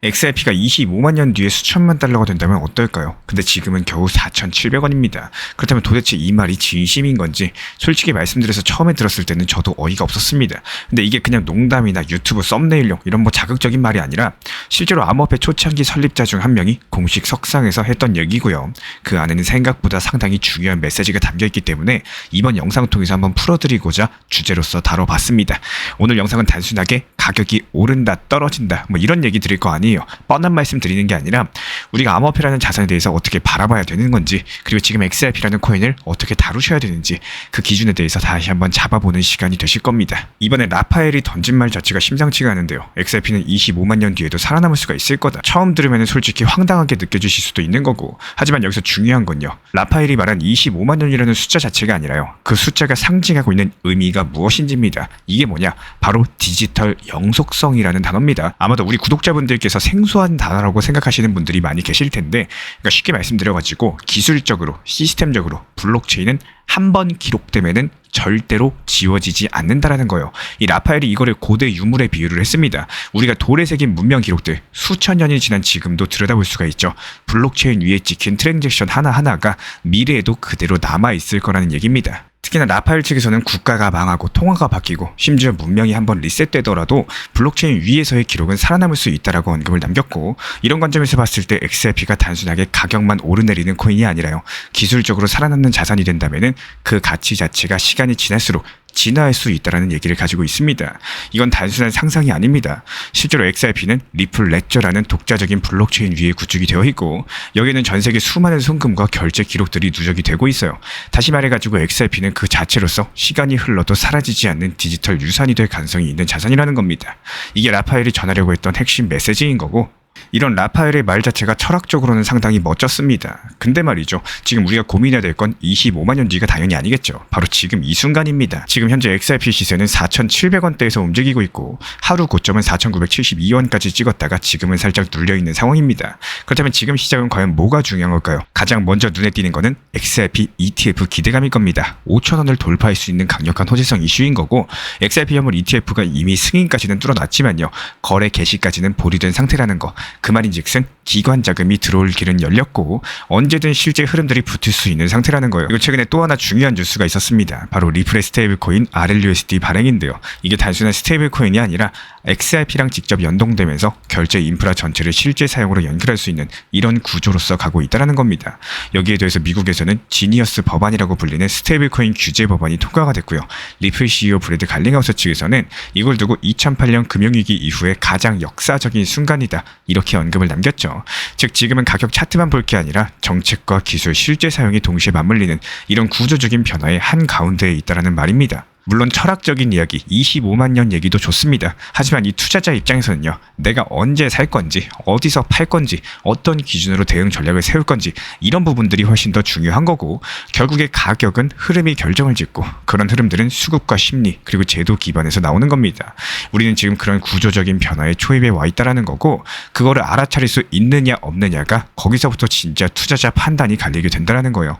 XRP가 25만 년 뒤에 수천만 달러가 된다면 어떨까요? 근데 지금은 겨우 4,700원입니다. 그렇다면 도대체 이 말이 진심인 건지 솔직히 말씀드려서 처음에 들었을 때는 저도 어이가 없었습니다. 근데 이게 그냥 농담이나 유튜브 썸네일용 이런 뭐 자극적인 말이 아니라 실제로 암호화폐 초창기 설립자 중 한 명이 공식 석상에서 했던 얘기고요. 그 안에는 생각보다 상당히 중요한 메시지가 담겨있기 때문에 이번 영상 통해서 한번 풀어드리고자 주제로서 다뤄봤습니다. 오늘 영상은 단순하게 가격이 오른다 떨어진다 뭐 이런 얘기 드릴 거 아니에요. 뻔한 말씀 드리는 게 아니라 우리가 암호화폐라는 자산에 대해서 어떻게 바라봐야 되는 건지, 그리고 지금 XRP라는 코인을 어떻게 다루셔야 되는지 그 기준에 대해서 다시 한번 잡아보는 시간이 되실 겁니다. 이번에 라파엘이 던진 말 자체가 심상치가 않은데요. XRP는 25만 년 뒤에도 살아남을 수가 있을 거다. 처음 들으면 솔직히 황당하게 느껴지실 수도 있는 거고, 하지만 여기서 중요한 건요, 라파엘이 말한 25만 년이라는 숫자 자체가 아니라요, 그 숫자가 상징하고 있는 의미가 무엇인지입니다. 이게 뭐냐? 바로 디지털 영속성이라는 단어입니다. 아마도 우리 구독자분들께서 생소한 단어라고 생각하시는 분들이 많이 계실 텐데, 그러니까 쉽게 말씀드려가지고 기술적으로 시스템적으로 블록체인은 한 번 기록되면은 절대로 지워지지 않는다라는 거예요. 이 라파엘이 이거를 고대 유물에 비유를 했습니다. 우리가 돌에 새긴 문명 기록들 수천 년이 지난 지금도 들여다볼 수가 있죠. 블록체인 위에 찍힌 트랜잭션 하나하나가 미래에도 그대로 남아있을 거라는 얘기입니다. 특히나 라파엘 측에서는 국가가 망하고 통화가 바뀌고 심지어 문명이 한번 리셋되더라도 블록체인 위에서의 기록은 살아남을 수 있다라고 언급을 남겼고, 이런 관점에서 봤을 때 XRP가 단순하게 가격만 오르내리는 코인이 아니라요, 기술적으로 살아남는 자산이 된다면은 그 가치 자체가 시간이 지날수록 진화할 수 있다는 얘기를 가지고 있습니다. 이건 단순한 상상이 아닙니다. 실제로 XRP는 리플 레저라는 독자적인 블록체인 위에 구축이 되어 있고, 여기는 전 세계 수많은 송금과 결제 기록들이 누적이 되고 있어요. 다시 말해가지고 XRP는 그 자체로서 시간이 흘러도 사라지지 않는 디지털 유산이 될 가능성이 있는 자산이라는 겁니다. 이게 라파엘이 전하려고 했던 핵심 메시지인 거고, 이런 라파엘의 말 자체가 철학적으로는 상당히 멋졌습니다. 근데 말이죠, 지금 우리가 고민해야 될 건 25만 년 뒤가 당연히 아니겠죠. 바로 지금 이 순간입니다. 지금 현재 XRP 시세는 4,700원대에서 움직이고 있고, 하루 고점은 4,972원까지 찍었다가 지금은 살짝 눌려있는 상황입니다. 그렇다면 지금 시장은 과연 뭐가 중요한 걸까요? 가장 먼저 눈에 띄는 거는 XRP ETF 기대감일 겁니다. 5,000원을 돌파할 수 있는 강력한 호재성 이슈인 거고, XRP 현물 ETF가 이미 승인까지는 뚫어놨지만요, 거래 개시까지는 보류된 상태라는 거. 그 말인즉슨 기관 자금이 들어올 길은 열렸고 언제든 실제 흐름들이 붙을 수 있는 상태라는 거예요. 그리고 최근에 또 하나 중요한 뉴스가 있었습니다. 바로 리플의 스테이블 코인 RLUSD 발행인데요. 이게 단순한 스테이블 코인이 아니라 XRP랑 직접 연동되면서 결제 인프라 전체를 실제 사용으로 연결할 수 있는 이런 구조로서 가고 있다는 겁니다. 여기에 대해서 미국에서는 지니어스 법안이라고 불리는 스테이블 코인 규제 법안이 통과가 됐고요. 리플 CEO 브래드 갈링하우스 측에서는 이걸 두고 2008년 금융위기 이후에 가장 역사적인 순간이다, 이렇게 언급을 남겼죠. 즉 지금은 가격 차트만 볼 게 아니라 정책과 기술 실제 사용이 동시에 맞물리는 이런 구조적인 변화의 한가운데에 있다는 말입니다. 물론 철학적인 이야기, 25만 년 얘기도 좋습니다. 하지만 이 투자자 입장에서는요, 내가 언제 살 건지, 어디서 팔 건지, 어떤 기준으로 대응 전략을 세울 건지, 이런 부분들이 훨씬 더 중요한 거고, 결국에 가격은 흐름이 결정을 짓고, 그런 흐름들은 수급과 심리 그리고 제도 기반에서 나오는 겁니다. 우리는 지금 그런 구조적인 변화의 초입에 와 있다는 거고, 그거를 알아차릴 수 있느냐 없느냐가 거기서부터 진짜 투자자 판단이 갈리게 된다는 거예요.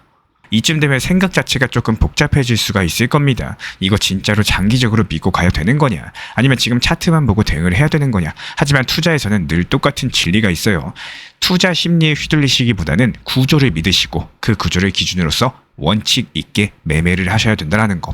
이쯤 되면 생각 자체가 조금 복잡해질 수가 있을 겁니다. 이거 진짜로 장기적으로 믿고 가야 되는 거냐, 아니면 지금 차트만 보고 대응을 해야 되는 거냐. 하지만 투자에서는 늘 똑같은 진리가 있어요. 투자 심리에 휘둘리시기보다는 구조를 믿으시고 그 구조를 기준으로서 원칙 있게 매매를 하셔야 된다는 거.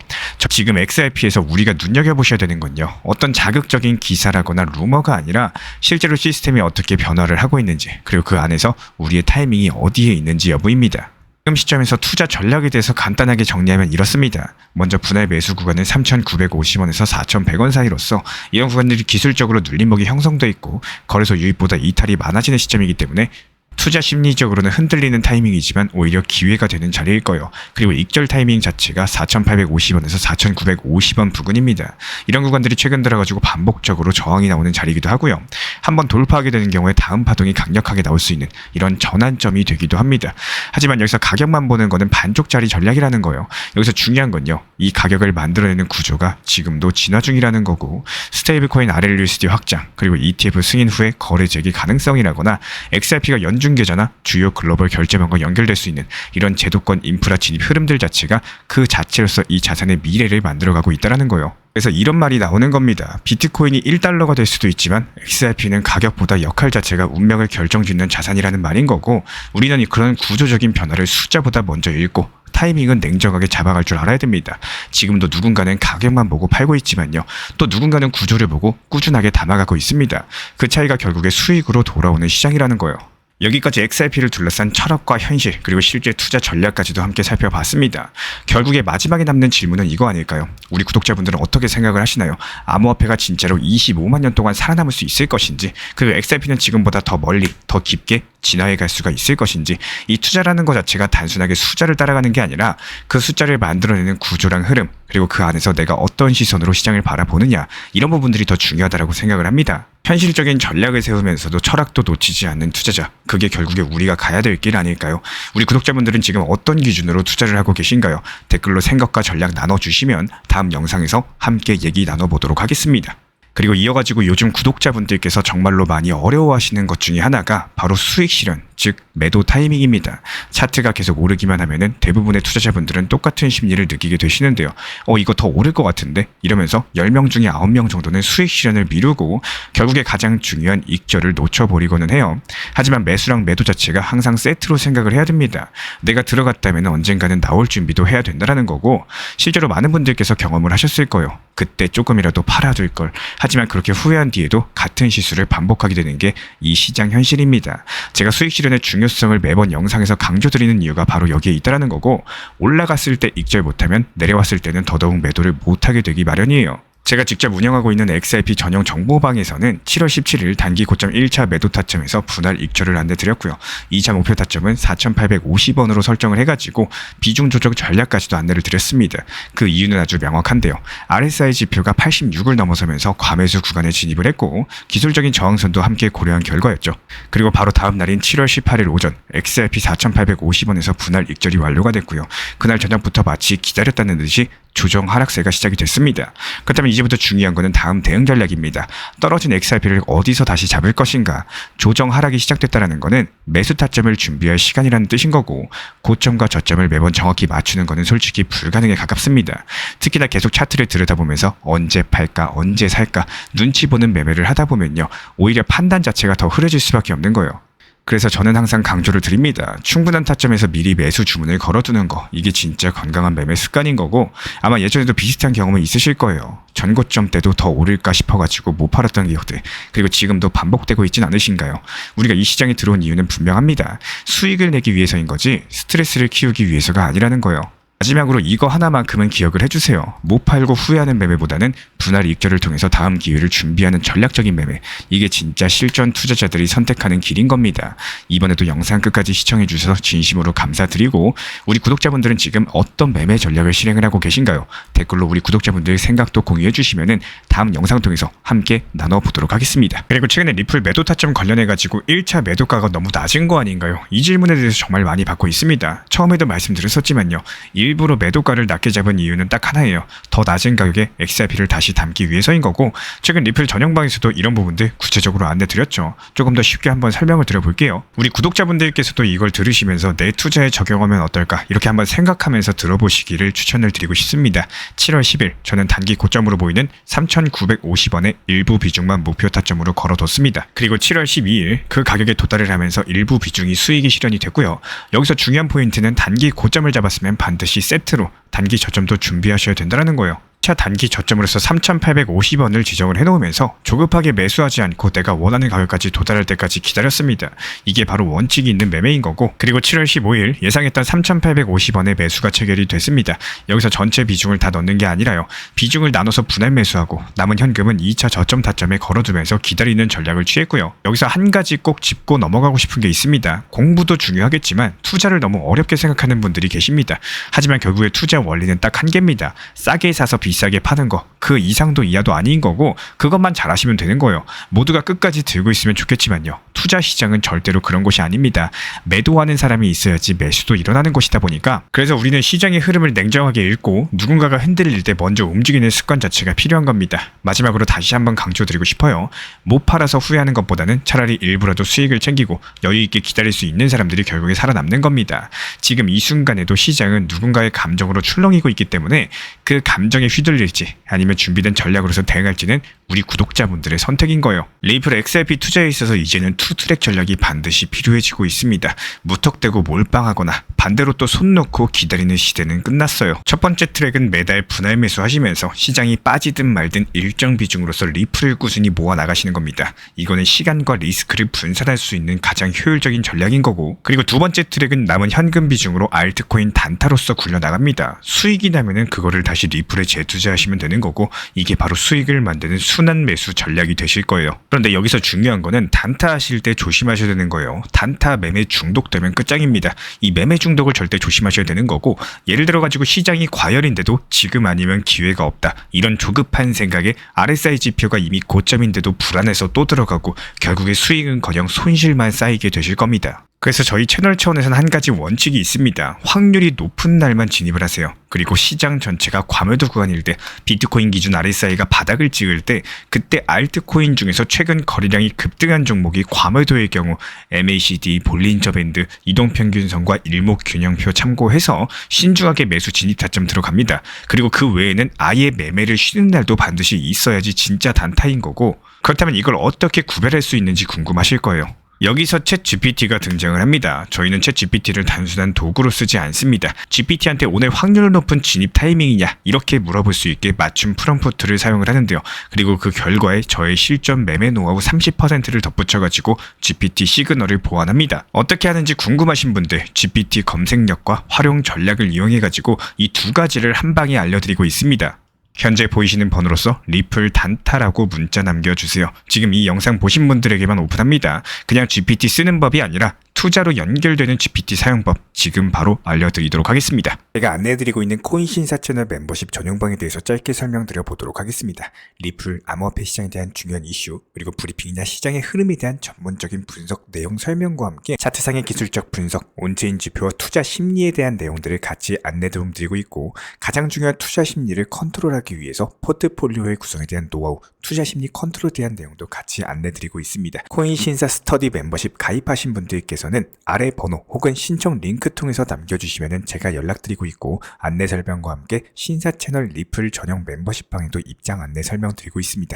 지금 XRP에서 우리가 눈여겨보셔야 되는 건요, 어떤 자극적인 기사라거나 루머가 아니라 실제로 시스템이 어떻게 변화를 하고 있는지, 그리고 그 안에서 우리의 타이밍이 어디에 있는지 여부입니다. 지금 시점에서 투자 전략에 대해서 간단하게 정리하면 이렇습니다. 먼저 분할 매수 구간은 3,950원에서 4,100원 사이로서 이런 구간들이 기술적으로 눌림목이 형성돼 있고 거래소 유입보다 이탈이 많아지는 시점이기 때문에 투자 심리적으로는 흔들리는 타이밍이지만 오히려 기회가 되는 자리일 거예요. 그리고 익절 타이밍 자체가 4,850원에서 4,950원 부근입니다. 이런 구간들이 최근 들어가지고 반복적으로 저항이 나오는 자리이기도 하고요. 한번 돌파하게 되는 경우에 다음 파동이 강력하게 나올 수 있는 이런 전환점이 되기도 합니다. 하지만 여기서 가격만 보는 거는 반쪽짜리 전략이라는 거예요. 여기서 중요한 건요, 이 가격을 만들어내는 구조가 지금도 진화 중이라는 거고, 스테이블 코인 RLUSD 확장, 그리고 ETF 승인 후에 거래 재개 가능성이라거나 XRP가 연중 계좌나 주요 글로벌 결제망과 연결될 수 있는 이런 제도권 인프라 진입 흐름들 자체가 그 자체로서 이 자산의 미래를 만들어가고 있다는 거예요. 그래서 이런 말이 나오는 겁니다. 비트코인이 1달러가 될 수도 있지만 XRP는 가격보다 역할 자체가 운명을 결정짓는 자산이라는 말인 거고, 우리는 그런 구조적인 변화를 숫자보다 먼저 읽고 타이밍은 냉정하게 잡아갈 줄 알아야 됩니다. 지금도 누군가는 가격만 보고 팔고 있지만요, 또 누군가는 구조를 보고 꾸준하게 담아가고 있습니다. 그 차이가 결국에 수익으로 돌아오는 시장이라는 거예요. 여기까지 XRP를 둘러싼 철학과 현실, 그리고 실제 투자 전략까지도 함께 살펴봤습니다. 결국에 마지막에 남는 질문은 이거 아닐까요? 우리 구독자분들은 어떻게 생각을 하시나요? 암호화폐가 진짜로 25만 년 동안 살아남을 수 있을 것인지, 그리고 XRP는 지금보다 더 멀리, 더 깊게 진화해 갈 수가 있을 것인지, 이 투자라는 것 자체가 단순하게 숫자를 따라가는 게 아니라 그 숫자를 만들어내는 구조랑 흐름, 그리고 그 안에서 내가 어떤 시선으로 시장을 바라보느냐, 이런 부분들이 더 중요하다고 생각을 합니다. 현실적인 전략을 세우면서도 철학도 놓치지 않는 투자자, 그게 결국에 우리가 가야 될 길 아닐까요? 우리 구독자분들은 지금 어떤 기준으로 투자를 하고 계신가요? 댓글로 생각과 전략 나눠주시면 다음 영상에서 함께 얘기 나눠보도록 하겠습니다. 그리고 이어가지고 요즘 구독자분들께서 정말로 많이 어려워하시는 것 중에 하나가 바로 수익 실현, 즉 매도 타이밍입니다. 차트가 계속 오르기만 하면은 대부분의 투자자분들은 똑같은 심리를 느끼게 되시는데요. 이거 더 오를 것 같은데? 이러면서 10명 중에 9명 정도는 수익 실현을 미루고 결국에 가장 중요한 익절을 놓쳐버리고는 해요. 하지만 매수랑 매도 자체가 항상 세트로 생각을 해야 됩니다. 내가 들어갔다면 언젠가는 나올 준비도 해야 된다는 거고, 실제로 많은 분들께서 경험을 하셨을 거예요. 그때 조금이라도 팔아둘 걸. 하지만 그렇게 후회한 뒤에도 같은 실수를 반복하게 되는 게 이 시장 현실입니다. 제가 수익 실현의 중요성을 매번 영상에서 강조드리는 이유가 바로 여기에 있다는 거고, 올라갔을 때 익절 못하면 내려왔을 때는 더더욱 매도를 못하게 되기 마련이에요. 제가 직접 운영하고 있는 XRP 전용 정보방에서는 7월 17일 단기 고점 1차 매도 타점에서 분할 익절을 안내드렸고요. 2차 목표 타점은 4,850원으로 설정을 해가지고 비중 조정 전략까지도 안내를 드렸습니다. 그 이유는 아주 명확한데요. RSI 지표가 86을 넘어서면서 과매수 구간에 진입을 했고, 기술적인 저항선도 함께 고려한 결과였죠. 그리고 바로 다음 날인 7월 18일 오전 XRP 4,850원에서 분할 익절이 완료가 됐고요. 그날 저녁부터 마치 기다렸다는 듯이 조정 하락세가 시작이 됐습니다. 그렇다면 이제부터 중요한 것은 다음 대응 전략입니다. 떨어진 XRP를 어디서 다시 잡을 것인가? 조정 하락이 시작됐다는 것은 매수 타점을 준비할 시간이라는 뜻인 거고, 고점과 저점을 매번 정확히 맞추는 것은 솔직히 불가능에 가깝습니다. 특히나 계속 차트를 들여다보면서 언제 팔까, 언제 살까 눈치 보는 매매를 하다 보면요, 오히려 판단 자체가 더 흐려질 수밖에 없는 거예요. 그래서 저는 항상 강조를 드립니다. 충분한 타점에서 미리 매수 주문을 걸어두는 거, 이게 진짜 건강한 매매 습관인 거고, 아마 예전에도 비슷한 경험은 있으실 거예요. 전고점 때도 더 오를까 싶어가지고 못 팔았던 기억들, 그리고 지금도 반복되고 있진 않으신가요? 우리가 이 시장에 들어온 이유는 분명합니다. 수익을 내기 위해서인 거지 스트레스를 키우기 위해서가 아니라는 거예요. 마지막으로 이거 하나만큼은 기억을 해주세요. 못 팔고 후회하는 매매보다는 분할 익절을 통해서 다음 기회를 준비하는 전략적인 매매, 이게 진짜 실전 투자자들이 선택하는 길인 겁니다. 이번에도 영상 끝까지 시청해주셔서 진심으로 감사드리고, 우리 구독자분들은 지금 어떤 매매 전략을 실행을 하고 계신가요? 댓글로 우리 구독자분들 생각도 공유해주시면 다음 영상 통해서 함께 나눠보도록 하겠습니다. 그리고 최근에 리플 매도 타점 관련해가지고 1차 매도가가 너무 낮은 거 아닌가요? 이 질문에 대해서 정말 많이 받고 있습니다. 처음에도 말씀드렸었지만요, 일부러 매도가를 낮게 잡은 이유는 딱 하나예요. 더 낮은 가격에 XRP를 다시 담기 위해서인 거고, 최근 리플 전용방에서도 이런 부분들 구체적으로 안내드렸죠. 조금 더 쉽게 한번 설명을 드려볼게요. 우리 구독자분들께서도 이걸 들으시면서 내 투자에 적용하면 어떨까, 이렇게 한번 생각하면서 들어보시기를 추천을 드리고 싶습니다. 7월 10일 저는 단기 고점으로 보이는 3,950원의 일부 비중만 목표 타점으로 걸어뒀습니다. 그리고 7월 12일 그 가격에 도달을 하면서 일부 비중이 수익이 실현이 됐고요. 여기서 중요한 포인트는 단기 고점을 잡았으면 반드시 세트로 단기 저점도 준비하셔야 된다는 거예요. 단기 저점으로서 3,850원을 지정을 해놓으면서 조급하게 매수하지 않고 내가 원하는 가격까지 도달할 때까지 기다렸습니다. 이게 바로 원칙이 있는 매매인 거고, 그리고 7월 15일 예상했던 3,850원의 매수가 체결이 됐습니다. 여기서 전체 비중을 다 넣는 게 아니라요, 비중을 나눠서 분할 매수하고 남은 현금은 2차 저점 타점에 걸어두면서 기다리는 전략을 취했고요. 여기서 한 가지 꼭 짚고 넘어가고 싶은 게 있습니다. 공부도 중요하겠지만 투자를 너무 어렵게 생각하는 분들이 계십니다. 하지만 결국에 투자 원리는 딱 한 개입니다. 싸게 사서 비싸게 파는 거, 그 이상도 이하도 아닌 거고, 그것만 잘하시면 되는 거예요. 모두가 끝까지 들고 있으면 좋겠지만요, 투자 시장은 절대로 그런 곳이 아닙니다. 매도하는 사람이 있어야지 매수도 일어나는 곳이다 보니까 그래서 우리는 시장의 흐름을 냉정하게 읽고 누군가가 흔들릴 때 먼저 움직이는 습관 자체가 필요한 겁니다. 마지막으로 다시 한번 강조드리고 싶어요. 못 팔아서 후회하는 것보다는 차라리 일부라도 수익을 챙기고 여유 있게 기다릴 수 있는 사람들이 결국에 살아남는 겁니다. 지금 이 순간에도 시장은 누군가의 감정으로 출렁이고 있기 때문에 그 감정에 휘둘릴지 아니면 준비된 전략으로서 대응할지는 우리 구독자분들의 선택인 거예요. 리플 XRP 투자에 있어서 이제는 투트랙 전략이 반드시 필요해지고 있습니다. 무턱대고 몰빵하거나 반대로 또 손 놓고 기다리는 시대는 끝났어요. 첫 번째 트랙은 매달 분할 매수하시면서 시장이 빠지든 말든 일정 비중으로서 리플을 꾸준히 모아 나가시는 겁니다. 이거는 시간과 리스크를 분산할 수 있는 가장 효율적인 전략인 거고, 그리고 두 번째 트랙은 남은 현금 비중으로 알트코인 단타로서 굴려나갑니다. 수익이 나면은 그거를 다시 리플에 재투자하시면 되는 거고, 이게 바로 수익을 만드는 순환 매수 전략이 되실 거예요. 그런데 여기서 중요한 거는 단타 하실 때 조심하셔야 되는 거예요. 단타 매매 중독되면 끝장입니다. 이 매매 중독을 절대 조심하셔야 되는 거고, 예를 들어 가지고 시장이 과열인데도 지금 아니면 기회가 없다, 이런 조급한 생각에 RSI 지표가 이미 고점인데도 불안해서 또 들어가고 결국에 수익은커녕 손실만 쌓이게 되실 겁니다. 그래서 저희 채널 차원에서는 한 가지 원칙이 있습니다. 확률이 높은 날만 진입을 하세요. 그리고 시장 전체가 과매도 구간일 때, 비트코인 기준 RSI가 바닥을 찍을 때, 그때 알트코인 중에서 최근 거래량이 급등한 종목이 과매도의 경우 MACD, 볼린저 밴드, 이동평균선과 일목균형표 참고해서 신중하게 매수 진입 타점 들어갑니다. 그리고 그 외에는 아예 매매를 쉬는 날도 반드시 있어야지 진짜 단타인 거고, 그렇다면 이걸 어떻게 구별할 수 있는지 궁금하실 거예요. 여기서 챗 GPT가 등장을 합니다. 저희는 챗 GPT를 단순한 도구로 쓰지 않습니다. GPT한테 오늘 확률 높은 진입 타이밍이냐 이렇게 물어볼 수 있게 맞춤 프롬프트를 사용을 하는데요. 그리고 그 결과에 저의 실전 매매 노하우 30%를 덧붙여가지고 GPT 시그널을 보완합니다. 어떻게 하는지 궁금하신 분들 GPT 검색력과 활용 전략을 이용해가지고 이 두 가지를 한 방에 알려드리고 있습니다. 현재 보이시는 번호로서 리플 단타라고 문자 남겨주세요. 지금 이 영상 보신 분들에게만 오픈합니다. 그냥 GPT 쓰는 법이 아니라 투자로 연결되는 GPT 사용법 지금 바로 알려드리도록 하겠습니다. 제가 안내해드리고 있는 코인 신사 채널 멤버십 전용방에 대해서 짧게 설명드려 보도록 하겠습니다. 리플, 암호화폐 시장에 대한 중요한 이슈, 그리고 브리핑이나 시장의 흐름에 대한 전문적인 분석 내용 설명과 함께 차트상의 기술적 분석, 온체인 지표와 투자 심리에 대한 내용들을 같이 안내 도움드리고 있고, 가장 중요한 투자 심리를 컨트롤하기 위해서 포트폴리오의 구성에 대한 노하우, 투자 심리 컨트롤에 대한 내용도 같이 안내드리고 있습니다. 코인 신사 스터디 멤버십 가입하신 분들께서는 아래 번호 혹은 신청 링크 통해서 남겨주시면 제가 연락드리고 있고, 안내 설명과 함께 신사 채널 리플 전용 멤버십 방에도 입장 안내 설명드리고 있습니다.